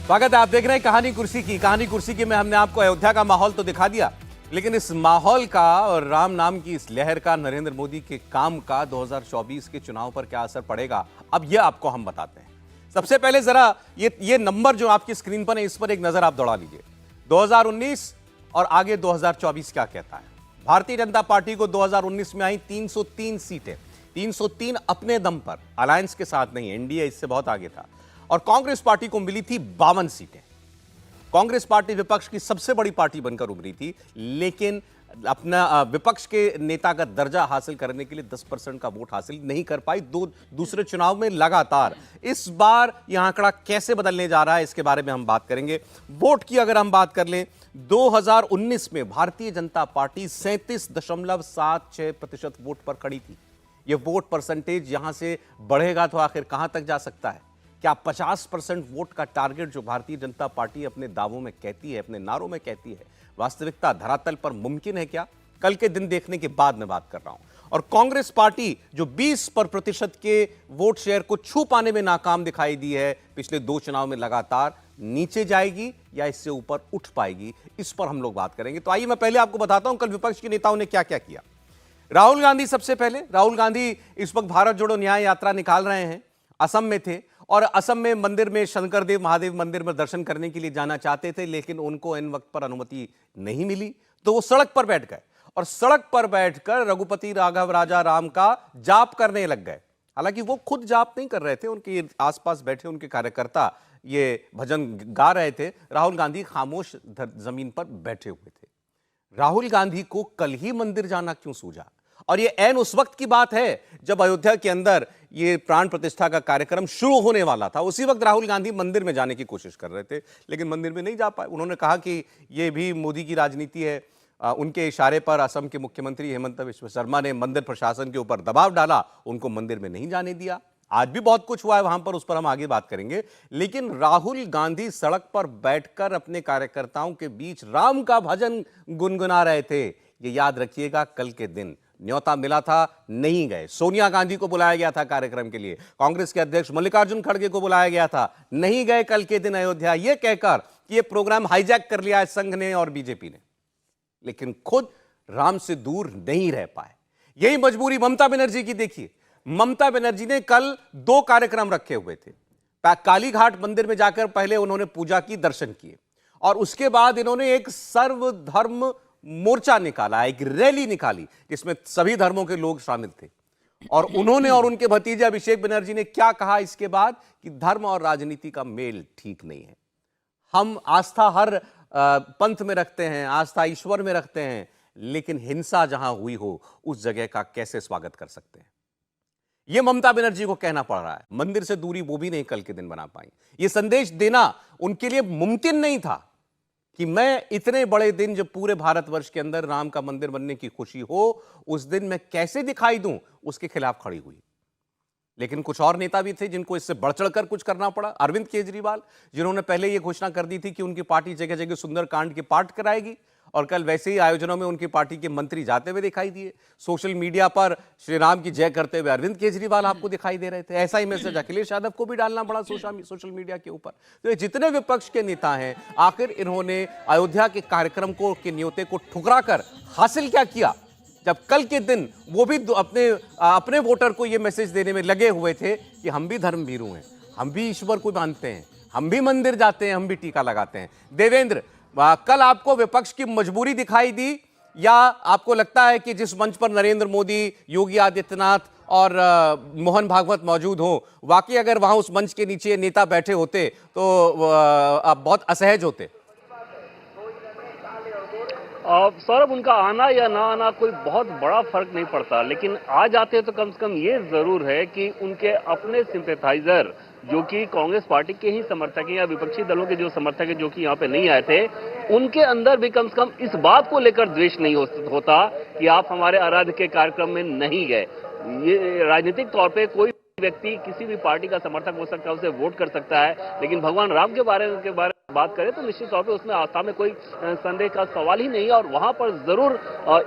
स्वागत है, आप देख रहे हैं कहानी कुर्सी की में हमने आपको अयोध्या का माहौल तो दिखा दिया, लेकिन इस माहौल का और राम नाम की इस लहर का नरेंद्र मोदी के काम का 2024 के चुनाव पर क्या असर पड़ेगा, अब यह आपको हम बताते हैं। सबसे पहले जरा ये नंबर जो आपकी स्क्रीन पर है, इस पर एक नजर आप दौड़ा लीजिए। 2019 और आगे 2024 क्या कहता है। भारतीय जनता पार्टी को 2019 में आई 303 सीटें, 303 अपने दम पर, अलायंस के साथ नहीं, एनडीए इससे बहुत आगे था। और कांग्रेस पार्टी को मिली थी 52 सीटें। कांग्रेस पार्टी विपक्ष की सबसे बड़ी पार्टी बनकर उभरी थी, लेकिन अपना विपक्ष के नेता का दर्जा हासिल करने के लिए 10% का वोट हासिल नहीं कर पाई दूसरे चुनाव में लगातार। इस बार यह आंकड़ा कैसे बदलने जा रहा है, इसके बारे में हम बात करेंगे। वोट की अगर हम बात कर लें, 2019 में भारतीय जनता पार्टी 37.76% वोट पर खड़ी थी। यह वोट परसेंटेज यहां से बढ़ेगा तो आखिर कहां तक जा सकता है? क्या 50% वोट का टारगेट जो भारतीय जनता पार्टी अपने दावों में कहती है, अपने नारों में कहती है, वास्तविकता धरातल पर मुमकिन है क्या? कल के दिन देखने के बाद मैं बात कर रहा हूं। और कांग्रेस पार्टी जो 20% के वोट शेयर को छू पाने में नाकाम दिखाई दी है पिछले 2 चुनाव में, लगातार नीचे जाएगी या इससे ऊपर उठ पाएगी, इस पर हम लोग बात करेंगे। तो आइए मैं पहले आपको बताता हूं कल विपक्ष के नेताओं ने क्या क्या किया। राहुल गांधी सबसे पहले, राहुल गांधी इस वक्त भारत जोड़ो न्याय यात्रा निकाल रहे हैं। असम में थे और असम में मंदिर में, शंकरदेव महादेव मंदिर में दर्शन करने के लिए जाना चाहते थे, लेकिन उनको इन वक्त पर अनुमति नहीं मिली, तो वो सड़क पर बैठ गए और सड़क पर बैठकर रघुपति राघव राजा राम का जाप करने लग गए। हालांकि वो खुद जाप नहीं कर रहे थे, उनके आसपास बैठे उनके कार्यकर्ता ये भजन गा रहे थे। राहुल गांधी खामोश जमीन पर बैठे हुए थे। राहुल गांधी को कल ही मंदिर जाना क्यों सूझा? और ये ऐन उस वक्त की बात है जब अयोध्या के अंदर ये प्राण प्रतिष्ठा का कार्यक्रम शुरू होने वाला था। उसी वक्त राहुल गांधी मंदिर में जाने की कोशिश कर रहे थे, लेकिन मंदिर में नहीं जा पाए। उन्होंने कहा कि ये भी मोदी की राजनीति है। उनके इशारे पर असम के मुख्यमंत्री हेमंत बिस्वा शर्मा ने मंदिर प्रशासन के ऊपर दबाव डाला, उनको मंदिर में नहीं जाने दिया। आज भी बहुत कुछ हुआ है वहां पर, उस पर हम आगे बात करेंगे। लेकिन राहुल गांधी सड़क पर बैठकर अपने कार्यकर्ताओं के बीच राम का भजन गुनगुना रहे थे। ये याद रखिएगा, कल के दिन न्योता मिला था, नहीं गए। सोनिया गांधी को बुलाया गया था कार्यक्रम के लिए, कांग्रेस के अध्यक्ष मल्लिकार्जुन खड़गे को बुलाया गया था, नहीं गए कल के दिन अयोध्या, यह कहकर कि यह प्रोग्राम हाईजैक कर लिया है संघ ने और बीजेपी ने। लेकिन खुद राम से दूर नहीं रह पाए। यही मजबूरी ममता बनर्जी की देखिए। ममता बनर्जी ने कल 2 कार्यक्रम रखे हुए थे। कालीघाट मंदिर में जाकर पहले उन्होंने पूजा की, दर्शन किए, और उसके बाद इन्होंने एक सर्वधर्म मोर्चा निकाला, एक रैली निकाली जिसमें सभी धर्मों के लोग शामिल थे। और उन्होंने और उनके भतीजे अभिषेक बनर्जी ने क्या कहा इसके बाद कि धर्म और राजनीति का मेल ठीक नहीं है। हम आस्था हर पंथ में रखते हैं, आस्था ईश्वर में रखते हैं, लेकिन हिंसा जहां हुई हो उस जगह का कैसे स्वागत कर सकते हैं? यह ममता बनर्जी को कहना पड़ रहा है। मंदिर से दूरी वो भी नहीं कल के दिन बना पाई। यह संदेश देना उनके लिए मुमकिन नहीं था कि मैं इतने बड़े दिन जब पूरे भारतवर्ष के अंदर राम का मंदिर बनने की खुशी हो, उस दिन मैं कैसे दिखाई दूं, उसके खिलाफ खड़ी हुई। लेकिन कुछ और नेता भी थे जिनको इससे बढ़ चढ़कर कुछ करना पड़ा। अरविंद केजरीवाल, जिन्होंने पहले यह घोषणा कर दी थी कि उनकी पार्टी जगह जगह सुंदरकांड के पाठ कराएगी, और कल वैसे ही आयोजनों में उनकी पार्टी के मंत्री जाते हुए दिखाई दिए। सोशल मीडिया पर श्री राम की जय करते हुए अरविंद केजरीवाल आपको दिखाई दे रहे थे। ऐसा ही मैसेज अखिलेश यादव को भी डालना पड़ा सोशल मीडिया के ऊपर। तो ये जितने विपक्ष के नेता हैं, आखिर इन्होंने अयोध्या के कार्यक्रम को, के न्योते को ठुकरा कर हासिल क्या किया, जब कल के दिन वो भी अपने वोटर को ये मैसेज देने में लगे हुए थे कि हम भी धर्मभीरू हैं, हम भी ईश्वर को मानते हैं, हम भी मंदिर जाते हैं, हम भी टीका लगाते हैं। देवेंद्र, कल आपको विपक्ष की मजबूरी दिखाई दी, या आपको लगता है कि जिस मंच पर नरेंद्र मोदी, योगी आदित्यनाथ और मोहन भागवत मौजूद हो, वाकई अगर वहां उस मंच के नीचे नेता बैठे होते तो आप बहुत असहज होते? सौरभ, उनका आना या ना आना कोई बहुत बड़ा फर्क नहीं पड़ता, लेकिन आ जाते तो कम से कम ये जरूर है कि उनके अपने सिंपैथाइजर जो कि कांग्रेस पार्टी के ही समर्थक हैं या विपक्षी दलों के जो समर्थक हैं जो कि यहाँ पे नहीं आए थे, उनके अंदर भी कम से कम इस बात को लेकर द्वेष नहीं होता कि आप हमारे आराध्य के कार्यक्रम में नहीं गए। ये राजनीतिक तौर पर कोई व्यक्ति किसी भी पार्टी का समर्थक हो सकता है, उसे वोट कर सकता है, लेकिन भगवान राम के बारे बात करें तो निश्चित तौर पे उसमें आस्था में कोई संदेह का सवाल ही नहीं है और वहां पर जरूर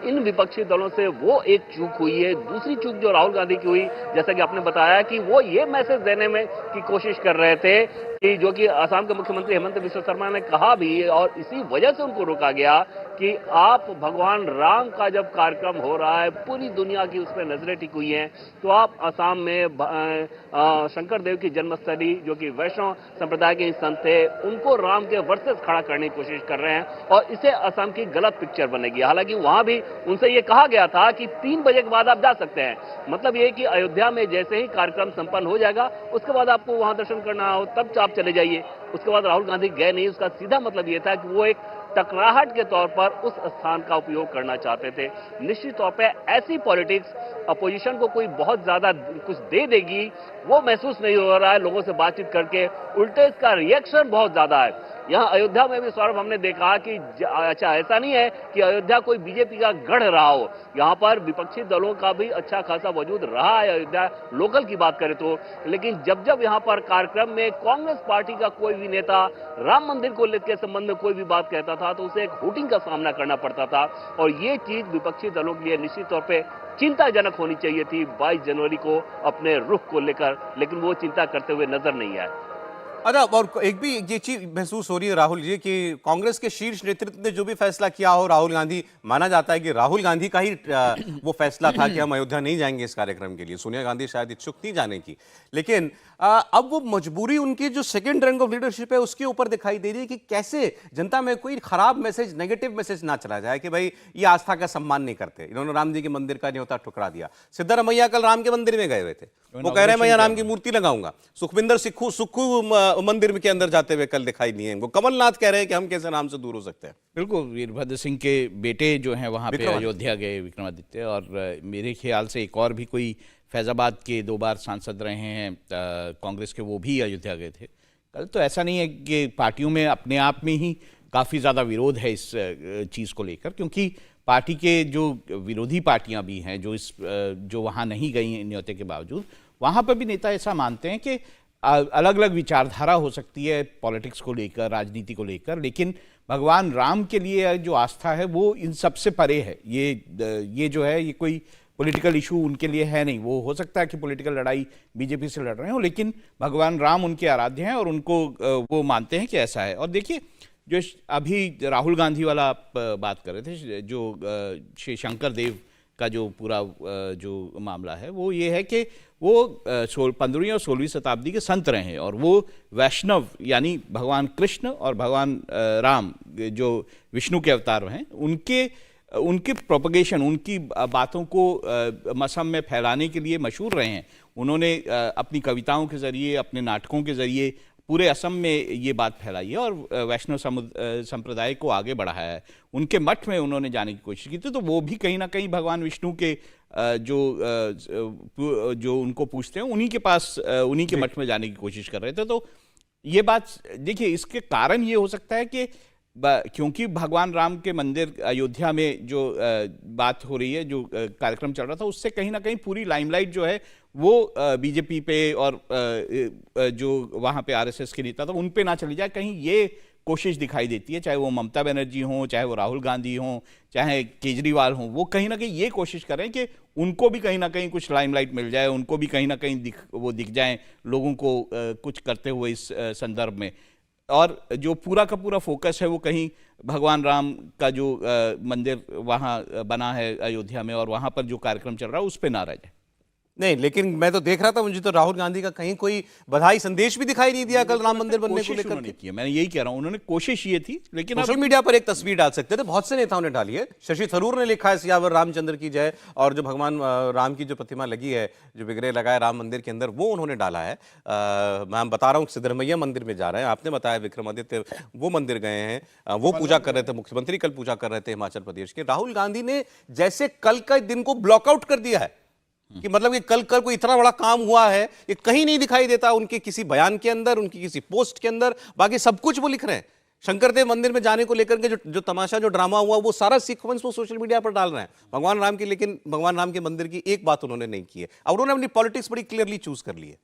इन विपक्षी दलों से वो एक चूक हुई है। दूसरी चूक जो राहुल गांधी की हुई, जैसा कि आपने बताया कि वो ये मैसेज देने में की कोशिश कर रहे थे कि जो कि असम के मुख्यमंत्री हेमंत बिस्वा शर्मा ने कहा भी और इसी वजह से उनको रोका गया कि आप भगवान राम का जब कार्यक्रम हो रहा है, पूरी दुनिया की उस पर नजरें टिकी हुई हैं, तो आप असम में शंकर देव की जन्मस्थली जो कि वैष्णव संप्रदाय के संत थे, उनको राम के वर्सेस खड़ा करने की कोशिश कर रहे हैं और इसे असम की गलत पिक्चर बनेगी। हालांकि वहां भी उनसे ये कहा गया था कि 3 बजे के बाद आप जा सकते हैं। मतलब ये कि अयोध्या में जैसे ही कार्यक्रम संपन्न हो जाएगा, उसके बाद आपको वहां दर्शन करना हो तब आप चले जाइए। उसके बाद राहुल गांधी गए नहीं। उसका सीधा मतलब ये था कि वो एक टकराहट के तौर पर उस स्थान का उपयोग करना चाहते थे। निश्चित तौर पे ऐसी पॉलिटिक्स अपोजिशन को कोई बहुत ज्यादा कुछ दे देगी, वो महसूस नहीं हो रहा है लोगों से बातचीत करके। उल्टे इसका रिएक्शन बहुत ज्यादा है। यहाँ अयोध्या में भी सौरभ हमने देखा कि अच्छा ऐसा नहीं है कि अयोध्या कोई बीजेपी का गढ़ रहा हो, यहाँ पर विपक्षी दलों का भी अच्छा खासा वजूद रहा है अयोध्या लोकल की बात करें तो। लेकिन जब जब यहाँ पर कार्यक्रम में कांग्रेस पार्टी का कोई भी नेता राम मंदिर को लेकर संबंध में कोई भी बात कहता था तो उसे एक हुटिंग का सामना करना पड़ता था और ये चीज विपक्षी दलों के लिए निश्चित तौर पर चिंताजनक होनी चाहिए थी 22 जनवरी को अपने रुख को लेकर, लेकिन वो चिंता करते हुए नजर नहीं आए। अच्छा, और एक भी ये चीज महसूस हो रही है राहुल जी कि कांग्रेस के शीर्ष नेतृत्व ने जो भी फैसला किया हो, राहुल गांधी, माना जाता है कि राहुल गांधी का ही वो फैसला था कि हम अयोध्या नहीं जाएंगे इस कार्यक्रम के लिए। सोनिया गांधी शायद इच्छुक थी जाने की, लेकिन अब वो मजबूरी उनकी जो सेकंड रैंक ऑफ लीडरशिप है उसके ऊपर दिखाई दे रही है कि कैसे जनता में कोई खराब मैसेज, नेगेटिव मैसेज ना चला जाए कि भाई ये आस्था का सम्मान नहीं करते। इन्होंने राम जी के मंदिर का न्योता ठुकरा दिया। सिद्धारमैया कल राम के मंदिर में गए हुए थे, वो कह रहे हैं मैं राम की मूर्ति लगाऊंगा। सुखविंदर सुक्खू मंदिर के अंदर जाते हुए कल दिखाई नहीं है। वो कमलनाथ कह रहे हैं कि हम कैसे राम से दूर हो सकते हैं। बिल्कुल, वीरभद्र सिंह के बेटे जो हैं वहाँ पे अयोध्या गए, विक्रमादित्य, और मेरे ख्याल से एक और भी कोई फैज़ाबाद के 2 बार सांसद रहे हैं कांग्रेस के, वो भी अयोध्या गए थे कल। तो ऐसा नहीं है कि पार्टियों में अपने आप में ही काफ़ी ज़्यादा विरोध है इस चीज़ को लेकर, क्योंकि पार्टी के जो विरोधी पार्टियां भी हैं जो वहाँ नहीं गई न्योते के बावजूद, वहाँ पर भी नेता ऐसा मानते हैं कि अलग अलग विचारधारा हो सकती है पॉलिटिक्स को लेकर, राजनीति को लेकर, लेकिन भगवान राम के लिए जो आस्था है वो इन सबसे परे है। ये जो है ये कोई पॉलिटिकल इशू उनके लिए है नहीं। वो हो सकता है कि पॉलिटिकल लड़ाई बीजेपी से लड़ रहे हो, लेकिन भगवान राम उनके आराध्य हैं और उनको वो मानते हैं कि ऐसा है। और देखिए, जो अभी राहुल गांधी वाला आप बात कर रहे थे, जो श्री शंकर देव का जो पूरा जो मामला है, वो ये है कि वो 15वीं और 16वीं शताब्दी के संत रहे हैं और वो वैष्णव यानी भगवान कृष्ण और भगवान राम जो विष्णु के अवतार हैं, उनके प्रोपगेशन, उनकी बातों को मसम में फैलाने के लिए मशहूर रहे हैं। उन्होंने अपनी कविताओं के ज़रिए, अपने नाटकों के ज़रिए पूरे असम में ये बात फैलाई है और वैष्णव संप्रदाय को आगे बढ़ाया है। उनके मठ में उन्होंने जाने की कोशिश की थी, तो वो भी कहीं ना कहीं भगवान विष्णु के जो उनको पूछते हैं उन्हीं के पास, उन्हीं के मठ में जाने की कोशिश कर रहे थे। तो ये बात देखिए, इसके कारण ये हो सकता है कि क्योंकि भगवान राम के मंदिर अयोध्या में जो बात हो रही है, जो कार्यक्रम चल रहा था, उससे कहीं ना कहीं पूरी लाइमलाइट जो है वो बीजेपी पे और जो वहाँ पे आरएसएस के नेता था उन पे ना चली जाए। कहीं ये कोशिश दिखाई देती है, चाहे वो ममता बनर्जी हों, चाहे वो राहुल गांधी हों, चाहे केजरीवाल हों, वो कहीं ना कहीं ये कोशिश कर रहे हैं कि उनको भी कहीं ना कहीं कुछ लाइमलाइट मिल जाए, उनको भी कहीं ना कहीं दिख जाए लोगों को कुछ करते हुए इस संदर्भ में। और जो पूरा का पूरा फोकस है वो कहीं भगवान राम का जो मंदिर वहाँ बना है अयोध्या में और वहाँ पर जो कार्यक्रम चल रहा है उस पर ना रह जाए। नहीं, लेकिन मैं तो देख रहा था, मुझे तो राहुल गांधी का कहीं कोई बधाई संदेश भी दिखाई नहीं दिया कल राम मंदिर बनने को लेकर के। मैंने यही कह रहा हूं, उन्होंने कोशिश ये थी, लेकिन सोशल मीडिया पर एक तस्वीर डाल सकते थे, बहुत से नेताओं ने डाली है। शशि थरूर ने लिखा है सियावर रामचंद्र की जय, और जो भगवान राम की जो प्रतिमा लगी है, जो विग्रह लगा है राम मंदिर के अंदर, वो उन्होंने डाला है। मैं बता रहा हूँ सिद्धरमैया मंदिर में जा रहे हैं, आपने बताया विक्रमादित्य वो मंदिर गए हैं, वो पूजा कर रहे थे, मुख्यमंत्री कल पूजा कर रहे थे हिमाचल प्रदेश के। राहुल गांधी ने जैसे कल का दिन को ब्लॉकआउट कर दिया है कि मतलब कि कल कोई इतना बड़ा काम हुआ है, ये कहीं नहीं दिखाई देता उनके किसी बयान के अंदर, उनकी किसी पोस्ट के अंदर। बाकी सब कुछ वो लिख रहे हैं। शंकर देव मंदिर में जाने को लेकर के जो तमाशा, जो ड्रामा हुआ, वो सारा सीक्वेंस वो सोशल मीडिया पर डाल रहे हैं भगवान राम की। लेकिन भगवान राम के मंदिर की एक बात उन्होंने नहीं की है। और उन्होंने अपनी पॉलिटिक्स बड़ी क्लियरली चूज कर ली है।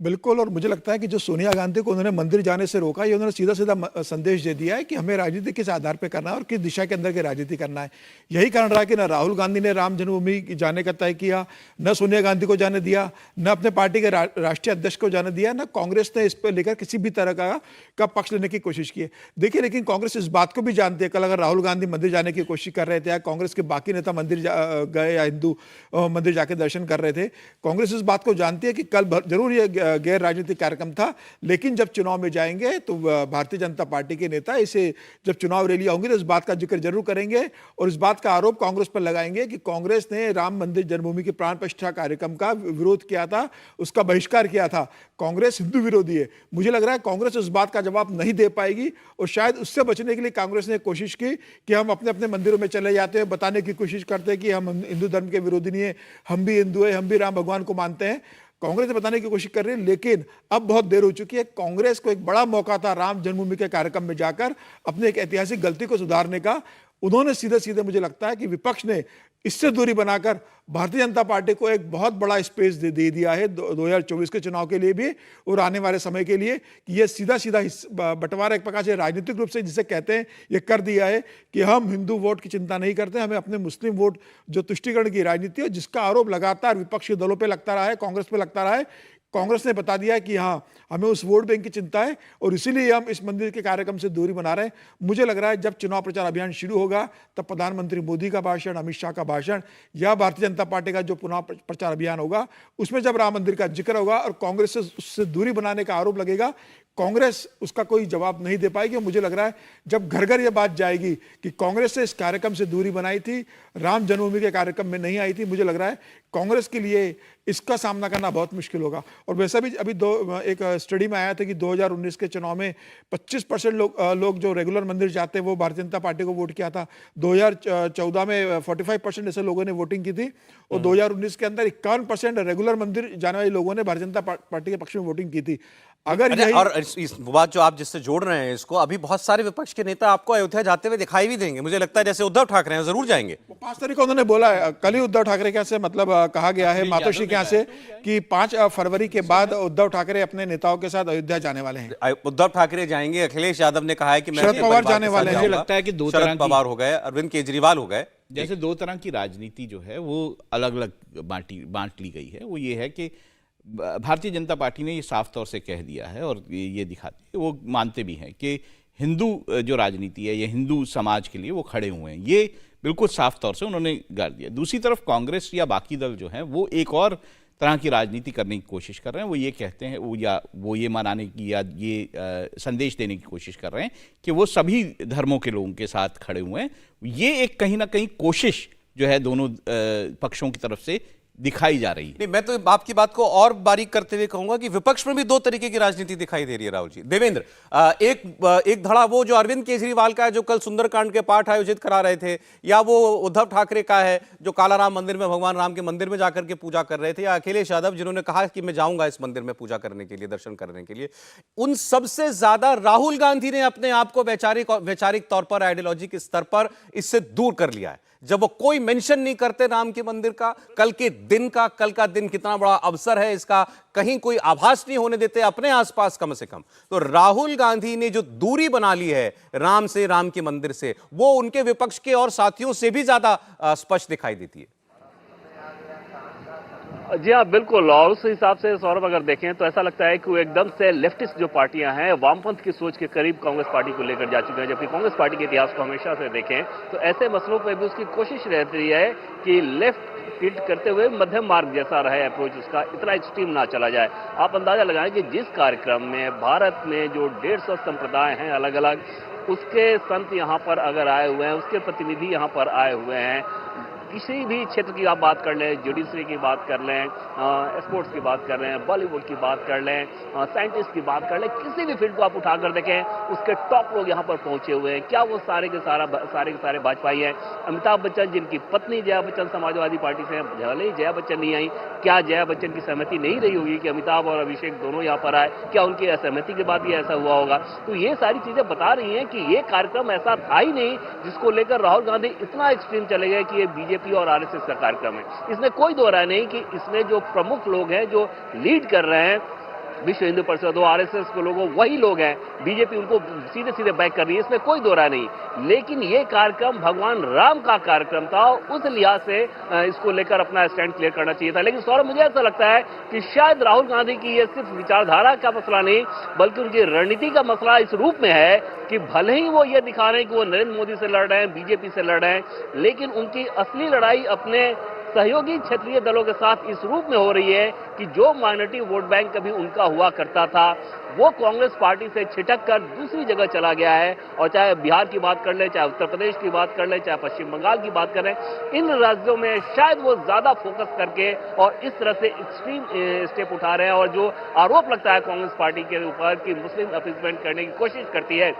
बिल्कुल, और मुझे लगता है कि जो सोनिया गांधी को उन्होंने मंदिर जाने से रोका, ये उन्होंने सीधा-सीधा संदेश दे दिया है कि हमें राजनीति किस आधार पे करना है और किस दिशा के अंदर की राजनीति करना है। यही कारण रहा कि न राहुल गांधी ने राम जन्मभूमि जाने का तय किया, न सोनिया गांधी को जाने दिया, न अपने पार्टी के राष्ट्रीय अध्यक्ष को जाने दिया, न कांग्रेस ने इस पर लेकर किसी भी तरह का पक्ष लेने की कोशिश की है। देखिए, लेकिन कांग्रेस इस बात को भी जानती है, कल अगर राहुल गांधी मंदिर जाने की कोशिश कर रहे थे या कांग्रेस के बाकी नेता मंदिर गए या हिंदू मंदिर जाके दर्शन कर रहे थे, कांग्रेस इस बात को जानती है कि कल जरूर ये गैर राजनीतिक कार्यक्रम था, लेकिन जब चुनाव में जाएंगे तो भारतीय जनता पार्टी के नेता इसे जब चुनाव रैली होंगी तो इस बात का जिक्र जरूर करेंगे और इस बात का आरोप कांग्रेस पर लगाएंगे कि कांग्रेस ने राम मंदिर जन्मभूमि की प्राण प्रतिष्ठा कार्यक्रम का विरोध किया था, उसका बहिष्कार किया था। कांग्रेस हिंदू विरोधी है। मुझे लग रहा है कांग्रेस उस बात का जवाब नहीं दे पाएगी और शायद उससे बचने के लिए कांग्रेस ने कोशिश की कि हम अपने अपने मंदिरों में चले जाते हैं, बताने की कोशिश करते हैं कि हम हिंदू धर्म के विरोधी नहीं है, हम भी हिंदू है, हम भी राम भगवान को मानते हैं। कांग्रेस ने बताने की कोशिश कर रही है, लेकिन अब बहुत देर हो चुकी है। कांग्रेस को एक बड़ा मौका था राम जन्मभूमि के कार्यक्रम में जाकर अपने एक ऐतिहासिक गलती को सुधारने का। उन्होंने सीधे सीधे, मुझे लगता है कि विपक्ष ने इससे दूरी बनाकर भारतीय जनता पार्टी को एक बहुत बड़ा स्पेस दे दिया है 2024 के चुनाव के लिए भी और आने वाले समय के लिए, कि ये सीधा सीधा बंटवारा एक प्रकार से राजनीतिक रूप से जिसे कहते हैं ये कर दिया है कि हम हिंदू वोट की चिंता नहीं करते, हमें अपने मुस्लिम वोट जो तुष्टिकरण की राजनीति है, जिसका आरोप लगातार विपक्षी दलों पर लगता रहा है, कांग्रेस पर लगता रहा है, कांग्रेस ने बता दिया है कि हाँ, हमें उस वोट बैंक की चिंता है और इसीलिए हम इस मंदिर के कार्यक्रम से दूरी बना रहे हैं। मुझे लग रहा है जब चुनाव प्रचार अभियान शुरू होगा तब प्रधानमंत्री मोदी का भाषण, अमित शाह का भाषण या भारतीय जनता पार्टी का जो चुनाव प्रचार अभियान होगा उसमें जब राम मंदिर का जिक्र होगा और कांग्रेस से उससे दूरी बनाने का आरोप लगेगा, कांग्रेस उसका कोई जवाब नहीं दे पाएगी। मुझे लग रहा है जब घर घर ये बात जाएगी कि कांग्रेस से इस कार्यक्रम से दूरी बनाई थी, राम जन्मभूमि के कार्यक्रम में नहीं आई थी, मुझे लग रहा है कांग्रेस के लिए इसका सामना करना बहुत मुश्किल होगा। और वैसा भी अभी एक स्टडी में आया था कि 2019 के चुनाव में 25% लोग जो रेगुलर मंदिर जाते हैं वो भारतीय जनता पार्टी को वोट किया था। 2014 में 45% ऐसे लोगों ने वोटिंग की थी और 2019 के अंदर 51% रेगुलर मंदिर जाने वाले लोगों ने भारतीय जनता पार्टी के पक्ष में वोटिंग की थी। अगर यही और इस बात जो आप जिससे जोड़ रहे हैं इसको, अभी बहुत सारे विपक्ष के नेता आपको अयोध्या जाते हुए दिखाई भी देंगे। मुझे लगता है जैसे उद्धव ठाकरे हैं जरूर जाएंगे। 5 तारीख को उन्होंने बोला है, कल ही उद्धव ठाकरे के से मतलब कहा गया है मातोश्री के यहाँ से कि 5 फरवरी के बाद उद्धव ठाकरे अपने नेताओं के साथ अयोध्या जाने वाले हैं। उद्धव ठाकरे जाएंगे, अखिलेश यादव ने कहा है कि शरद पवार जाने वाले हैं। मुझे लगता है कि दो तरह शरद पवार हो गए, अरविंद केजरीवाल हो गए। जैसे दो तरह की राजनीति जो है वो अलग अलग बांट ली गई है। वो ये है कि भारतीय जनता पार्टी ने ये साफ तौर से कह दिया है और ये दिखाते हैं, वो मानते भी हैं कि हिंदू जो राजनीति है ये हिंदू समाज के लिए वो खड़े हुए हैं। ये बिल्कुल साफ तौर से उन्होंने गाड़ दिया। दूसरी तरफ कांग्रेस या बाकी दल जो हैं वो एक और तरह की राजनीति करने की कोशिश कर रहे हैं। वो ये कहते हैं वो ये मनाने की या ये संदेश देने की कोशिश कर रहे हैं कि वो सभी धर्मों के लोगों के साथ खड़े हुए हैं। ये एक कहीं ना कहीं कोशिश जो है दोनों पक्षों की तरफ से दिखाई जा रही है। नहीं, मैं तो आपकी बात को और बारीक करते हुए कहूंगा कि विपक्ष में भी दो तरीके की राजनीति दिखाई दे रही है। राहुल जी, देवेंद्र, एक धड़ा वो जो अरविंद केजरीवाल का है जो कल सुंदरकांड के पाठ आयोजित करा रहे थे, या वो उद्धव ठाकरे का है जो कालाराम मंदिर में भगवान राम के मंदिर में जाकर के पूजा कर रहे थे, या अखिलेश यादव जिन्होंने कहा कि मैं जाऊंगा इस मंदिर में पूजा करने के लिए, दर्शन करने के लिए। उन सबसे ज्यादा राहुल गांधी ने अपने आप को वैचारिक तौर पर, आइडियोलॉजिक स्तर पर इससे दूर कर लिया है। जब वो कोई मेंशन नहीं करते राम के मंदिर का, कल का दिन कितना बड़ा अवसर है इसका कहीं कोई आभास नहीं होने देते अपने आसपास कम से कम। तो राहुल गांधी ने जो दूरी बना ली है राम से, राम के मंदिर से, वो उनके विपक्ष के और साथियों से भी ज्यादा स्पष्ट दिखाई देती है। जी हाँ, बिल्कुल। और उस हिसाब से सौरभ अगर देखें तो ऐसा लगता है कि वो एकदम से लेफ्टिस्ट जो पार्टियां हैं वामपंथ की सोच के करीब कांग्रेस पार्टी को लेकर जा चुके हैं। जबकि कांग्रेस पार्टी के इतिहास को हमेशा से देखें तो ऐसे मसलों पर भी उसकी कोशिश रहती है कि लेफ्ट टिल्ट करते हुए मध्यम मार्ग जैसा रहे अप्रोच, उसका इतना एक्सट्रीम ना चला जाए। आप अंदाजा लगाएं कि जिस कार्यक्रम में भारत में जो 150 संप्रदाय हैं अलग अलग, उसके संत यहाँ पर अगर आए हुए हैं, उसके प्रतिनिधि यहाँ पर आए हुए हैं, किसी भी क्षेत्र की आप बात कर लें, जुडिशरी की बात कर लें, स्पोर्ट्स की बात कर लें, बॉलीवुड की बात कर लें, साइंटिस्ट की बात कर लें, किसी भी फील्ड को आप उठाकर देखें उसके टॉप लोग यहाँ पर पहुंचे हुए हैं। क्या वो सारे के सारे भाजपाई हैं? अमिताभ बच्चन जिनकी पत्नी जया बच्चन समाजवादी पार्टी से, भले ही जया बच्चन नहीं आई, क्या जया बच्चन की सहमति नहीं रही होगी कि अमिताभ और अभिषेक दोनों यहाँ पर आए? क्या उनकी असहमति के बाद ही ऐसा हुआ होगा? तो ये सारी चीजें बता रही हैं कि ये कार्यक्रम ऐसा था ही नहीं जिसको लेकर राहुल गांधी इतना एक्सट्रीम चले गए कि ये बीजेपी और आरएसएस का कार्यक्रम है। इसमें कोई दो राय नहीं कि इसमें जो प्रमुख लोग हैं, जो लीड कर रहे हैं, विश्व हिंदू परिषद हो, आरएसएस के लोग हो, वही लोग हैं। बीजेपी उनको सीधे सीधे बैक कर रही है, इसमें कोई दो राय नहीं। लेकिन ये कार्यक्रम भगवान राम का कार्यक्रम था, उस लिहाज से इसको लेकर अपना स्टैंड क्लियर करना चाहिए था। लेकिन सौरभ, मुझे ऐसा लगता है कि शायद राहुल गांधी की ये सिर्फ विचारधारा का मसला नहीं, बल्कि उनकी रणनीति का मसला इस रूप में है कि भले ही वो ये दिखा रहे हैं कि वो नरेंद्र मोदी से लड़ रहे हैं, बीजेपी से लड़ रहे हैं, लेकिन उनकी असली लड़ाई अपने सहयोगी क्षेत्रीय दलों के साथ इस रूप में हो रही है कि जो माइनॉरिटी वोट बैंक कभी उनका हुआ करता था, वो कांग्रेस पार्टी से छिटक कर दूसरी जगह चला गया है। और चाहे बिहार की बात कर ले, चाहे उत्तर प्रदेश की बात कर ले, चाहे पश्चिम बंगाल की बात करें, इन राज्यों में शायद वो ज्यादा फोकस करके और इस तरह से एक्सट्रीम स्टेप उठा रहे हैं। और जो आरोप लगता है कांग्रेस पार्टी के ऊपर कि मुस्लिम अपीसमेंट करने की कोशिश करती है,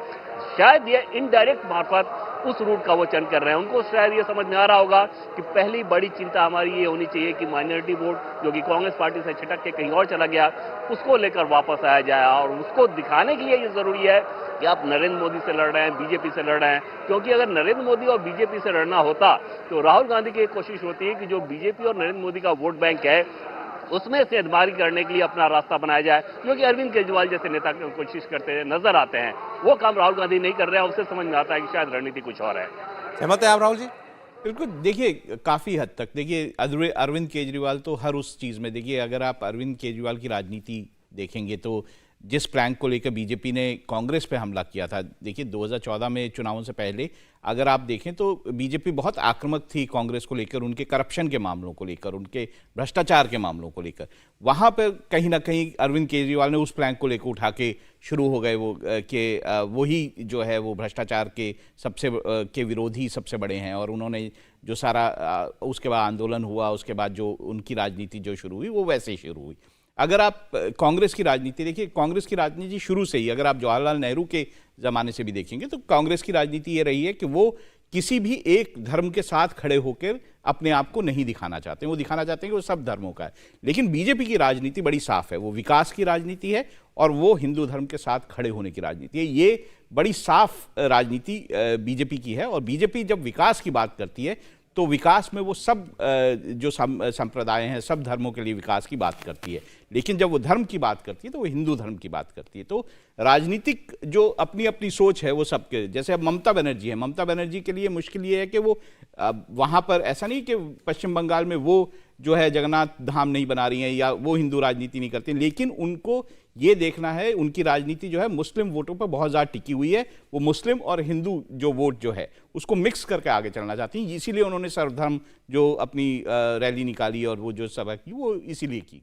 शायद ये इनडायरेक्ट मार्फत उस रूट का वो चयन कर रहे हैं। उनको शायद ये समझ में आ रहा होगा कि पहली बड़ी चिंता हमारी ये होनी चाहिए कि माइनॉरिटी वोट जो कि कांग्रेस पार्टी से छिटक के कहीं और चला गया, उसको लेकर वापस आया जाए। और उसको दिखाने के लिए ये जरूरी है कि आप नरेंद्र मोदी से लड़ रहे हैं, बीजेपी से लड़ रहे हैं। क्योंकि अगर नरेंद्र मोदी और बीजेपी से लड़ना होता तो राहुल गांधी की एक कोशिश होती है कि जो बीजेपी और नरेंद्र मोदी का वोट बैंक है, उसमें से अदमारी करने के लिए अपना रास्ता बनाया जाए, जो कि अरविंद केजरीवाल जैसे नेता कोशिश करते नजर आते हैं। वो काम राहुल गांधी नहीं कर रहे हैं। उससे समझ में आता है कि शायद रणनीति कुछ और है। सहमत है आप राहुल जी? बिल्कुल। देखिए, काफ़ी हद तक देखिए अरविंद केजरीवाल तो हर उस चीज़ में, देखिए अगर आप अरविंद केजरीवाल की राजनीति देखेंगे तो जिस प्लैंक को लेकर बीजेपी ने कांग्रेस पे हमला किया था, देखिए 2014 में चुनावों से पहले अगर आप देखें तो बीजेपी बहुत आक्रामक थी कांग्रेस को लेकर, उनके करप्शन के मामलों को लेकर, उनके भ्रष्टाचार के मामलों को लेकर। वहाँ पर कहीं ना कहीं अरविंद केजरीवाल ने उस प्लैंक को लेकर उठा के शुरू हो गए वो कि वही जो है वो भ्रष्टाचार के के विरोधी सबसे बड़े हैं। और उन्होंने जो सारा उसके बाद आंदोलन हुआ, उसके बाद जो उनकी राजनीति जो शुरू हुई वो वैसे ही शुरू हुई। अगर आप कांग्रेस की राजनीति देखिए, कांग्रेस की राजनीति शुरू से ही, अगर आप जवाहरलाल नेहरू के ज़माने से भी देखेंगे तो कांग्रेस की राजनीति ये रही है कि वो किसी भी एक धर्म के साथ खड़े होकर अपने आप को नहीं दिखाना चाहते, वो दिखाना चाहते हैं कि वो सब धर्मों का है। लेकिन बीजेपी की राजनीति बड़ी साफ है, वो विकास की राजनीति है और वो हिंदू धर्म के साथ खड़े होने की राजनीति है। ये बड़ी साफ राजनीति बीजेपी की है। और बीजेपी जब विकास की बात करती है तो विकास में वो सब जो संप्रदाय हैं, सब धर्मों के लिए विकास की बात करती है। लेकिन जब वो धर्म की बात करती है तो वो हिंदू धर्म की बात करती है। तो राजनीतिक जो अपनी अपनी सोच है वो सबके, जैसे अब ममता बनर्जी है, ममता बनर्जी के लिए मुश्किल ये है कि वो वहाँ पर ऐसा नहीं कि पश्चिम बंगाल में वो जो है जगन्नाथ धाम नहीं बना रही हैं या वो हिंदू राजनीति नहीं करती, लेकिन उनको ये देखना है, उनकी राजनीति जो है मुस्लिम वोटों पर बहुत ज़्यादा टिकी हुई है। वो मुस्लिम और हिंदू जो वोट जो है उसको मिक्स करके आगे चलना चाहती हैं। इसीलिए उन्होंने सर्वधर्म जो अपनी रैली निकाली और वो जो सभा की वो इसीलिए की।